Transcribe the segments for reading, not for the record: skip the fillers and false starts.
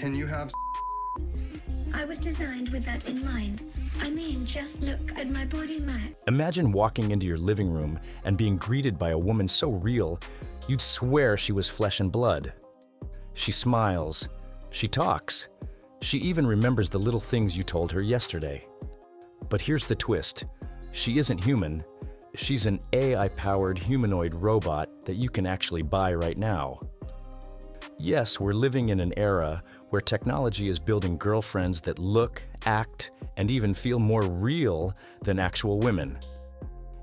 can you have I was designed with that in mind. I mean, just look at my body map. Imagine walking into your living room and being greeted by a woman so real, you'd swear she was flesh and blood. She smiles. She talks. She even remembers the little things you told her yesterday. But here's the twist. She isn't human. She's an AI-powered humanoid robot that you can actually buy right now. Yes, we're living in an era where technology is building girlfriends that look, act, and even feel more real than actual women.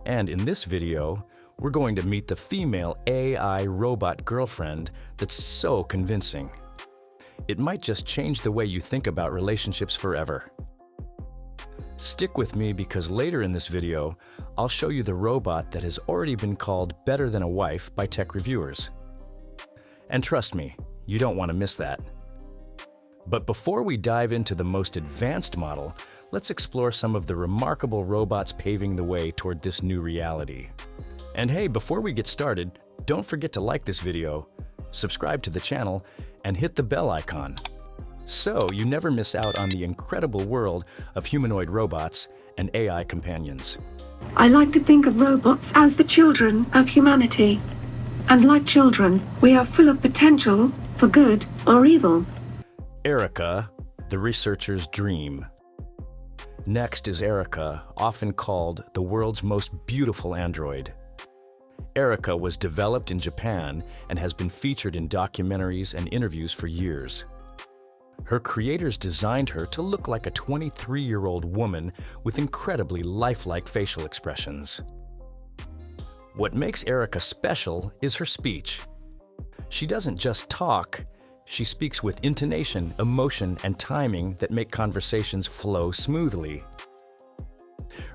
And in this video, we're going to meet the female AI robot girlfriend that's so convincing. It might just change the way you think about relationships forever. Stick with me because later in this video, I'll show you the robot that has already been called better than a wife by tech reviewers. And trust me, you don't want to miss that. But before we dive into the most advanced model, let's explore some of the remarkable robots paving the way toward this new reality. And hey, before we get started, don't forget to like this video, subscribe to the channel, and hit the bell icon, so you never miss out on the incredible world of humanoid robots and AI companions. I like to think of robots as the children of humanity. And like children, we are full of potential for good or evil. Erica, the researcher's dream. Next is Erica, often called the world's most beautiful android. Erica was developed in Japan and has been featured in documentaries and interviews for years. Her creators designed her to look like a 23-year-old woman with incredibly lifelike facial expressions. What makes Erica special is her speech. She doesn't just talk, she speaks with intonation, emotion, and timing that make conversations flow smoothly.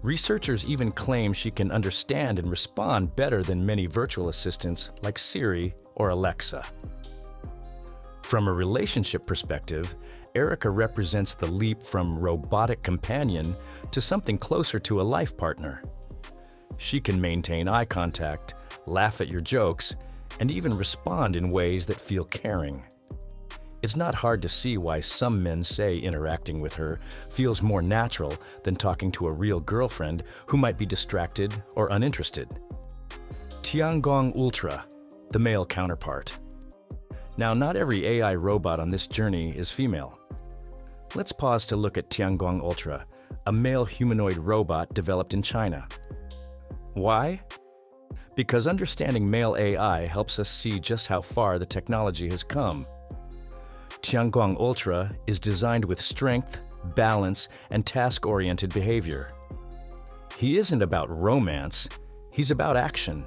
Researchers even claim she can understand and respond better than many virtual assistants like Siri or Alexa. From a relationship perspective, Erica represents the leap from robotic companion to something closer to a life partner. She can maintain eye contact, laugh at your jokes, and even respond in ways that feel caring. It's not hard to see why some men say interacting with her feels more natural than talking to a real girlfriend who might be distracted or uninterested. Tiangong Ultra, the male counterpart. Now, not every AI robot on this journey is female. Let's pause to look at Tiangong Ultra, a male humanoid robot developed in China. Why? Because understanding male AI helps us see just how far the technology has come. Tiangong Ultra is designed with strength, balance, and task-oriented behavior. He isn't about romance, he's about action.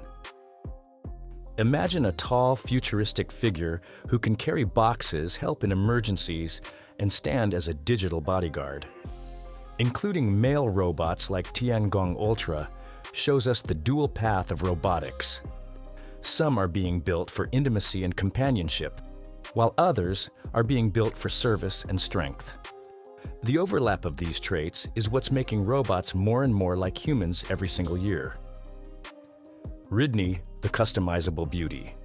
Imagine a tall, futuristic figure who can carry boxes, help in emergencies, and stand as a digital bodyguard. Including male robots like Tiangong Ultra shows us the dual path of robotics. Some are being built for intimacy and companionship, while others are being built for service and strength. The overlap of these traits is what's making robots more and more like humans every single year. Ridney, the customizable beauty.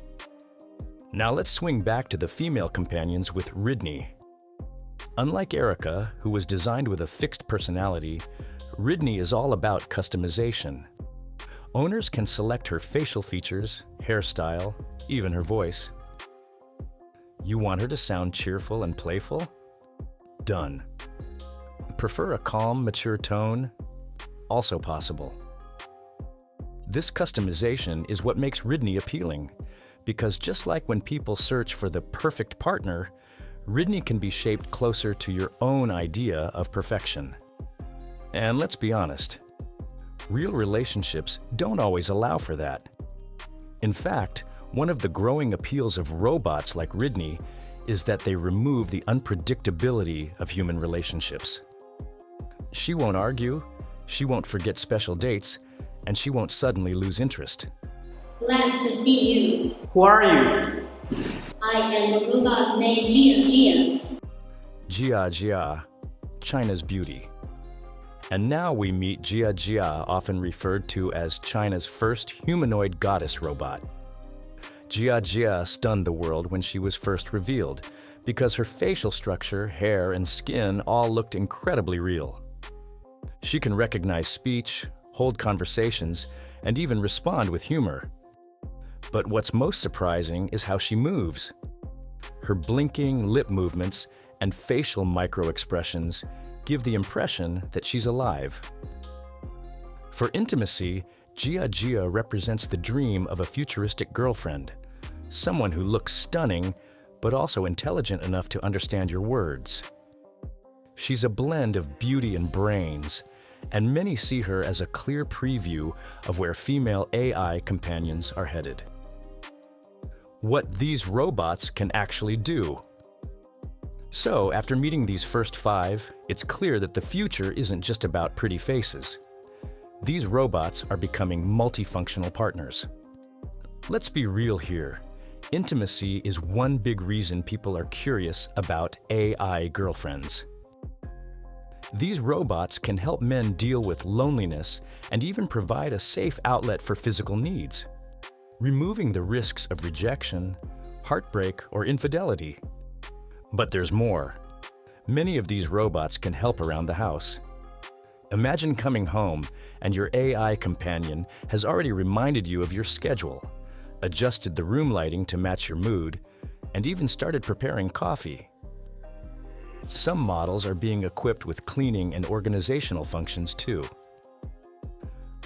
Now let's swing back to the female companions with Ridney. Unlike Erica, who was designed with a fixed personality, Ridney is all about customization. Owners can select her facial features, hairstyle, even her voice. You want her to sound cheerful and playful? Done. Prefer a calm, mature tone? Also possible. This customization is what makes Ridney appealing, because just like when people search for the perfect partner, Ridney can be shaped closer to your own idea of perfection. And let's be honest, real relationships don't always allow for that. In fact, one of the growing appeals of robots like Ridney is that they remove the unpredictability of human relationships. She won't argue, she won't forget special dates, and she won't suddenly lose interest. Glad to see you. Who are you? I am a robot named Jia. Jia, China's beauty. And now we meet Jia, often referred to as China's first humanoid goddess robot. Jia stunned the world when she was first revealed, because her facial structure, hair, and skin all looked incredibly real. She can recognize speech, hold conversations, and even respond with humor. But what's most surprising is how she moves. Her blinking lip movements and facial micro-expressions give the impression that she's alive. For intimacy, Jia represents the dream of a futuristic girlfriend, someone who looks stunning, but also intelligent enough to understand your words. She's a blend of beauty and brains, and many see her as a clear preview of where female AI companions are headed. What these robots can actually do. So, after meeting these first 5, it's clear that the future isn't just about pretty faces. These robots are becoming multifunctional partners. Let's be real here. Intimacy is one big reason people are curious about AI girlfriends. These robots can help men deal with loneliness and even provide a safe outlet for physical needs, removing the risks of rejection, heartbreak, or infidelity. But there's more. Many of these robots can help around the house. Imagine coming home and your AI companion has already reminded you of your schedule, adjusted the room lighting to match your mood, and even started preparing coffee. Some models are being equipped with cleaning and organizational functions too.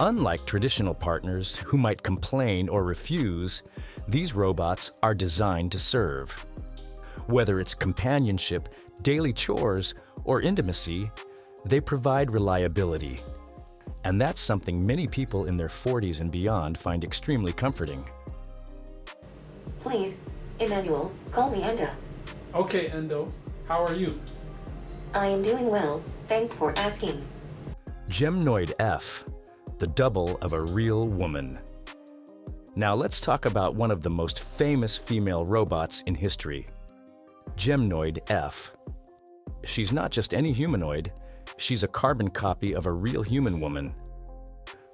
Unlike traditional partners who might complain or refuse, these robots are designed to serve. Whether it's companionship, daily chores, or intimacy, they provide reliability. And that's something many people in their 40s and beyond find extremely comforting. Please, Emmanuel, call me Enda. Okay, Endo. How are you? I am doing well, thanks for asking. Gemoid F, the double of a real woman. Now let's talk about one of the most famous female robots in history, Gemoid F. She's not just any humanoid, she's a carbon copy of a real human woman.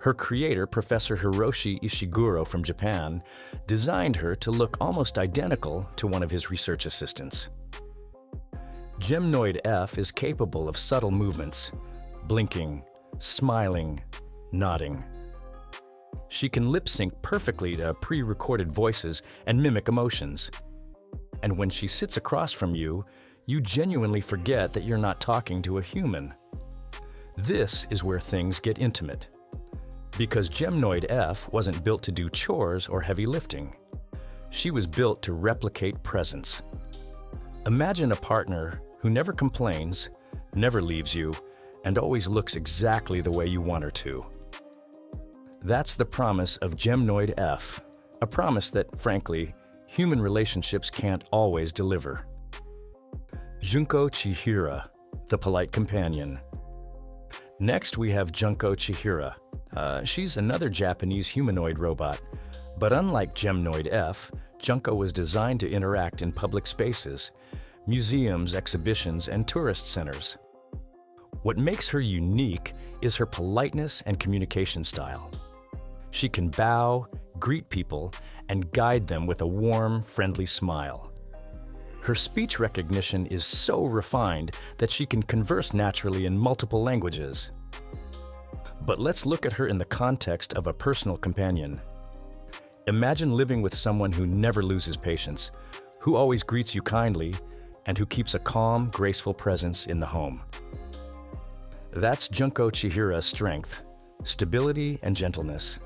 Her creator, Professor Hiroshi Ishiguro from Japan, designed her to look almost identical to one of his research assistants. Gemoid F is capable of subtle movements, blinking, smiling, nodding. She can lip-sync perfectly to pre-recorded voices and mimic emotions. And when she sits across from you, you genuinely forget that you're not talking to a human. This is where things get intimate. Because Gemoid F wasn't built to do chores or heavy lifting. She was built to replicate presence. Imagine a partner who never complains, never leaves you, and always looks exactly the way you want her to. That's the promise of Gemoid F, a promise that, frankly, human relationships can't always deliver. Junko Chihira, the polite companion. Next, we have Junko Chihira. She's another Japanese humanoid robot, but unlike Gemoid F, Junko was designed to interact in public spaces, museums, exhibitions, and tourist centers. What makes her unique is her politeness and communication style. She can bow, greet people, and guide them with a warm, friendly smile. Her speech recognition is so refined that she can converse naturally in multiple languages. But let's look at her in the context of a personal companion. Imagine living with someone who never loses patience, who always greets you kindly, and who keeps a calm, graceful presence in the home. That's Junko Chihira's strength, stability, and gentleness.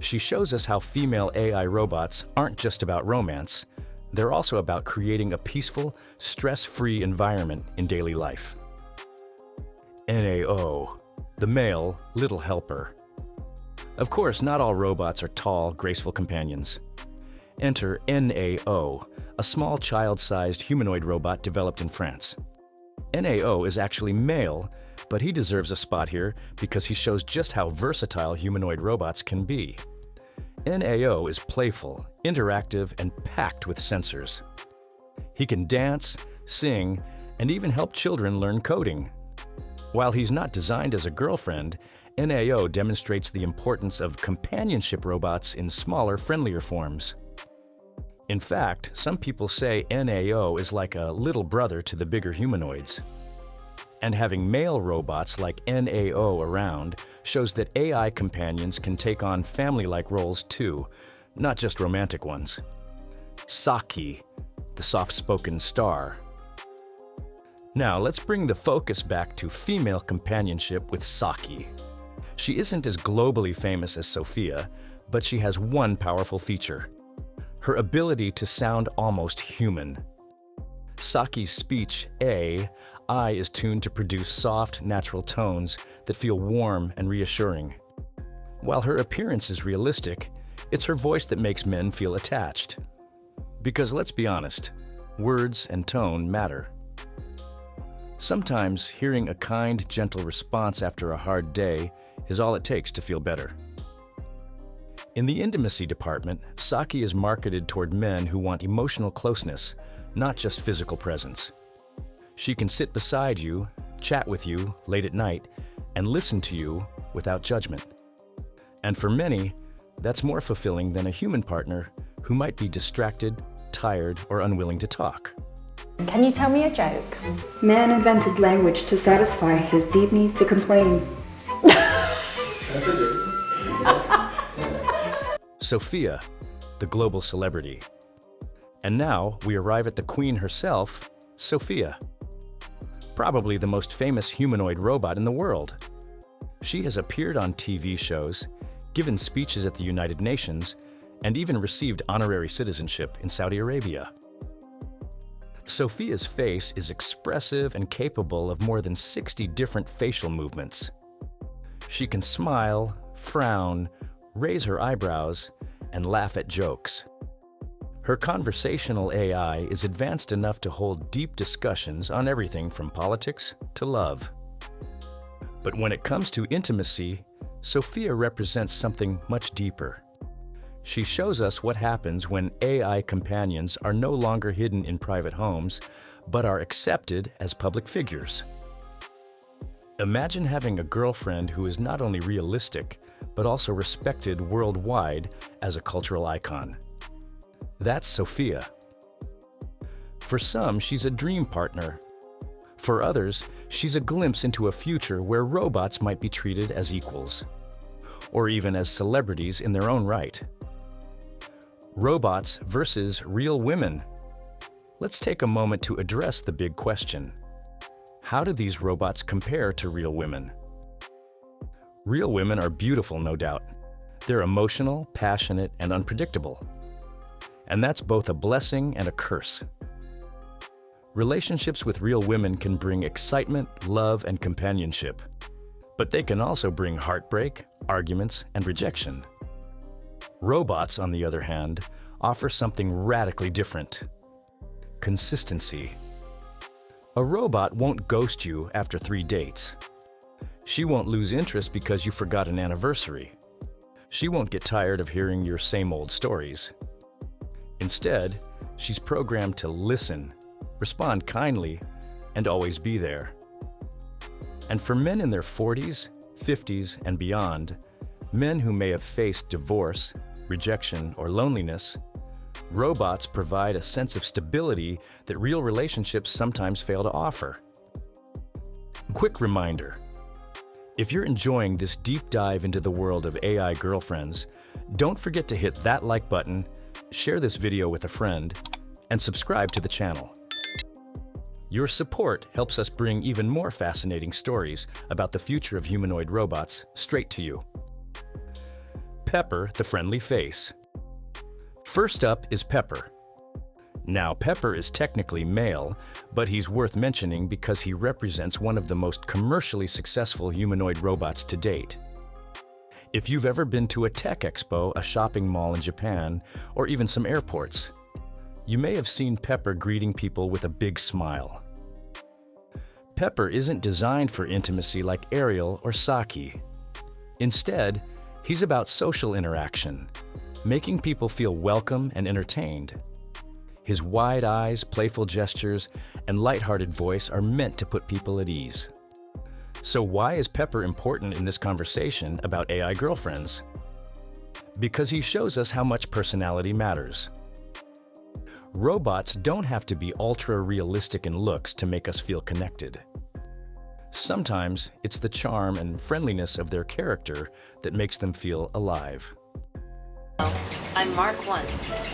She shows us how female AI robots aren't just about romance, they're also about creating a peaceful, stress-free environment in daily life. NAO, the male little helper. Of course, not all robots are tall, graceful companions. Enter NAO, a small child-sized humanoid robot developed in France. NAO is actually male, but he deserves a spot here because he shows just how versatile humanoid robots can be. NAO is playful, interactive, and packed with sensors. He can dance, sing, and even help children learn coding. While he's not designed as a girlfriend, NAO demonstrates the importance of companionship robots in smaller, friendlier forms. In fact, some people say NAO is like a little brother to the bigger humanoids. And having male robots like NAO around shows that AI companions can take on family-like roles too, not just romantic ones. Saki, the soft-spoken star. Now let's bring the focus back to female companionship with Saki. She isn't as globally famous as Sophia, but she has one powerful feature: her ability to sound almost human. Saki's speech, I, is tuned to produce soft, natural tones that feel warm and reassuring. While her appearance is realistic, it's her voice that makes men feel attached. Because let's be honest, words and tone matter. Sometimes hearing a kind, gentle response after a hard day is all it takes to feel better. In the intimacy department, Saki is marketed toward men who want emotional closeness, not just physical presence. She can sit beside you, chat with you late at night, and listen to you without judgment. And for many, that's more fulfilling than a human partner who might be distracted, tired, or unwilling to talk. Can you tell me a joke? Man invented language to satisfy his deep need to complain. Sophia, the global celebrity. And now we arrive at the queen herself, Sophia. Probably the most famous humanoid robot in the world. She has appeared on TV shows, given speeches at the United Nations, and even received honorary citizenship in Saudi Arabia. Sophia's face is expressive and capable of more than 60 different facial movements. She can smile, frown, raise her eyebrows, and laugh at jokes. Her conversational AI is advanced enough to hold deep discussions on everything from politics to love. But when it comes to intimacy, Sophia represents something much deeper. She shows us what happens when AI companions are no longer hidden in private homes, but are accepted as public figures. Imagine having a girlfriend who is not only realistic, but also respected worldwide as a cultural icon. That's Sophia. For some, she's a dream partner. For others, she's a glimpse into a future where robots might be treated as equals, or even as celebrities in their own right. Robots versus real women. Let's take a moment to address the big question. How do these robots compare to real women? Real women are beautiful, no doubt. They're emotional, passionate, and unpredictable. And that's both a blessing and a curse. Relationships with real women can bring excitement, love, and companionship. But they can also bring heartbreak, arguments, and rejection. Robots, on the other hand, offer something radically different: consistency. A robot won't ghost you after 3 dates. She won't lose interest because you forgot an anniversary. She won't get tired of hearing your same old stories. Instead, she's programmed to listen, respond kindly, and always be there. And for men in their 40s, 50s, and beyond, men who may have faced divorce, rejection, or loneliness, robots provide a sense of stability that real relationships sometimes fail to offer. Quick reminder: if you're enjoying this deep dive into the world of AI girlfriends, don't forget to hit that like button, share this video with a friend, and subscribe to the channel. Your support helps us bring even more fascinating stories about the future of humanoid robots straight to you. Pepper, the friendly face. First up is Pepper. Now, Pepper is technically male, but he's worth mentioning because he represents one of the most commercially successful humanoid robots to date. If you've ever been to a tech expo, a shopping mall in Japan, or even some airports, you may have seen Pepper greeting people with a big smile. Pepper isn't designed for intimacy like Ariel or Saki. Instead, he's about social interaction, making people feel welcome and entertained. His wide eyes, playful gestures, and lighthearted voice are meant to put people at ease. So why is Pepper important in this conversation about AI girlfriends? Because he shows us how much personality matters. Robots don't have to be ultra-realistic in looks to make us feel connected. Sometimes it's the charm and friendliness of their character that makes them feel alive. I'm Mark 1.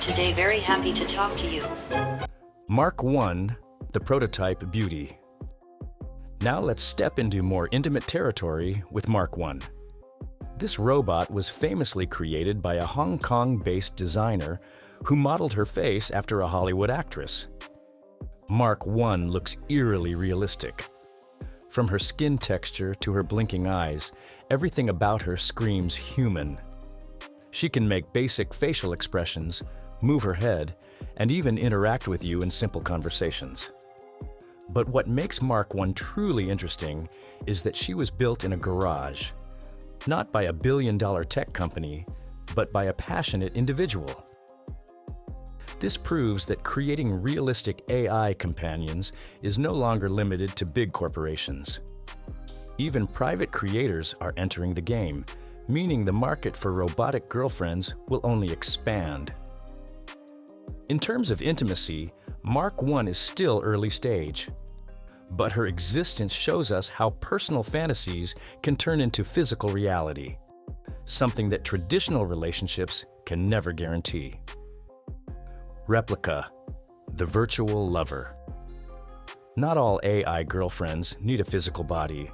Today very happy to talk to you. Mark 1, the prototype beauty. Now let's step into more intimate territory with Mark 1. This robot was famously created by a Hong Kong-based designer who modeled her face after a Hollywood actress. Mark 1 looks eerily realistic. From her skin texture to her blinking eyes, everything about her screams human. She can make basic facial expressions, move her head, and even interact with you in simple conversations. But what makes Mark 1 truly interesting is that she was built in a garage, not by a billion-dollar tech company, but by a passionate individual. This proves that creating realistic AI companions is no longer limited to big corporations. Even private creators are entering the game, meaning the market for robotic girlfriends will only expand. In terms of intimacy, Mark 1 is still early stage. But her existence shows us how personal fantasies can turn into physical reality, something that traditional relationships can never guarantee. Replica, the virtual lover. Not all AI girlfriends need a physical body.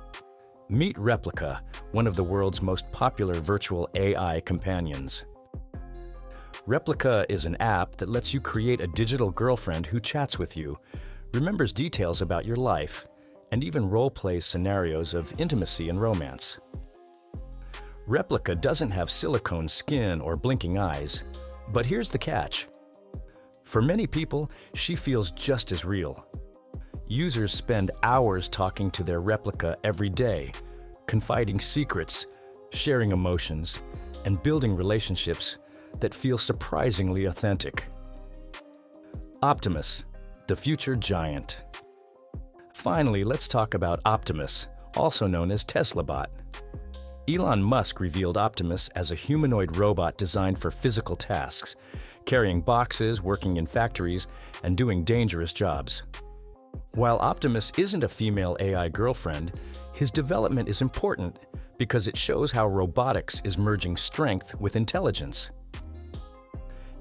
Meet Replica, one of the world's most popular virtual AI companions. Replica is an app that lets you create a digital girlfriend who chats with you, remembers details about your life, and even role-plays scenarios of intimacy and romance. Replica doesn't have silicone skin or blinking eyes, but here's the catch. For many people, she feels just as real. Users spend hours talking to their Replica every day, confiding secrets, sharing emotions, and building relationships that feel surprisingly authentic. Optimus, the future giant. Finally, let's talk about Optimus, also known as TeslaBot. Elon Musk revealed Optimus as a humanoid robot designed for physical tasks, carrying boxes, working in factories, and doing dangerous jobs. While Optimus isn't a female AI girlfriend, his development is important because it shows how robotics is merging strength with intelligence.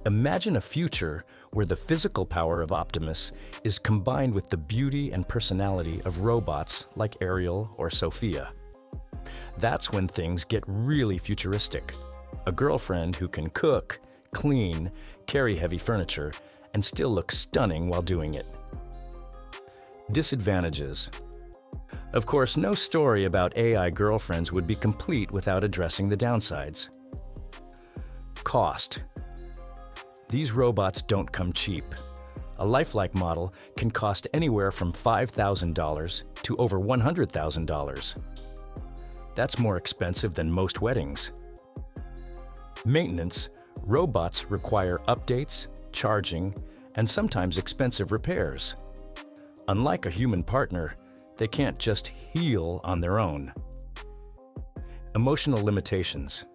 Imagine a future where the physical power of Optimus is combined with the beauty and personality of robots like Ariel or Sophia. That's when things get really futuristic. A girlfriend who can cook, clean, carry heavy furniture, and still look stunning while doing it. Disadvantages. Of course, no story about AI girlfriends would be complete without addressing the downsides. Cost. These robots don't come cheap. A lifelike model can cost anywhere from $5,000 to over $100,000. That's more expensive than most weddings. Maintenance. Robots require updates, charging, and sometimes expensive repairs. Unlike a human partner, they can't just heal on their own. Emotional limitations.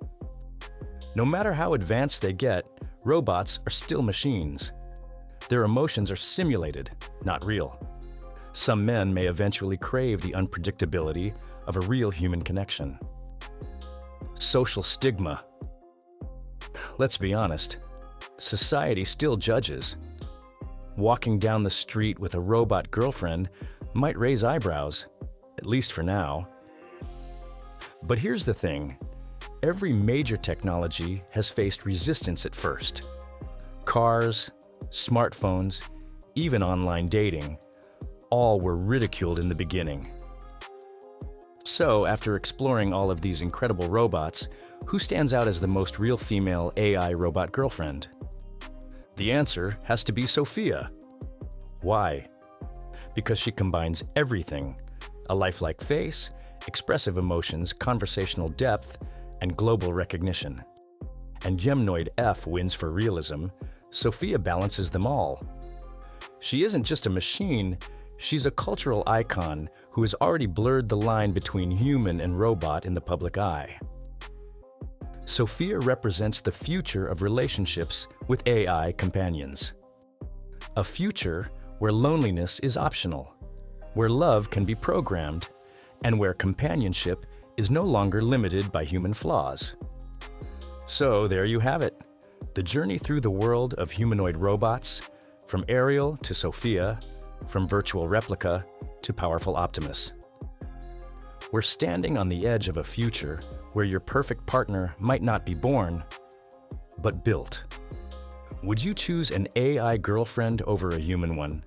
No matter how advanced they get, robots are still machines. Their emotions are simulated, not real. Some men may eventually crave the unpredictability of a real human connection. Social stigma. Let's be honest, society still judges. Walking down the street with a robot girlfriend might raise eyebrows, at least for now. But here's the thing. Every major technology has faced resistance at first. Cars, smartphones, even online dating, all were ridiculed in the beginning. So, after exploring all of these incredible robots, who stands out as the most real female AI robot girlfriend? The answer has to be Sophia. Why? Because she combines everything: a lifelike face, expressive emotions, conversational depth, and global recognition. And Gemoid F wins for realism. Sophia balances them all. She isn't just a machine, she's a cultural icon who has already blurred the line between human and robot in the public eye. Sophia represents the future of relationships with AI companions. A future where loneliness is optional, where love can be programmed, and where companionship is no longer limited by human flaws. So there you have it, the journey through the world of humanoid robots, from Ariel to Sophia, from virtual Replica to powerful Optimus. We're standing on the edge of a future where your perfect partner might not be born, but built. Would you choose an AI girlfriend over a human one?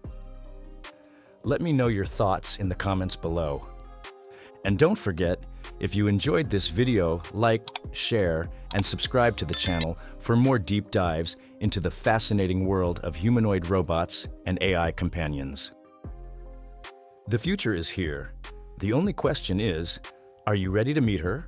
Let me know your thoughts in the comments below. And don't forget, if you enjoyed this video, like, share, and subscribe to the channel for more deep dives into the fascinating world of humanoid robots and AI companions. The future is here. The only question is, are you ready to meet her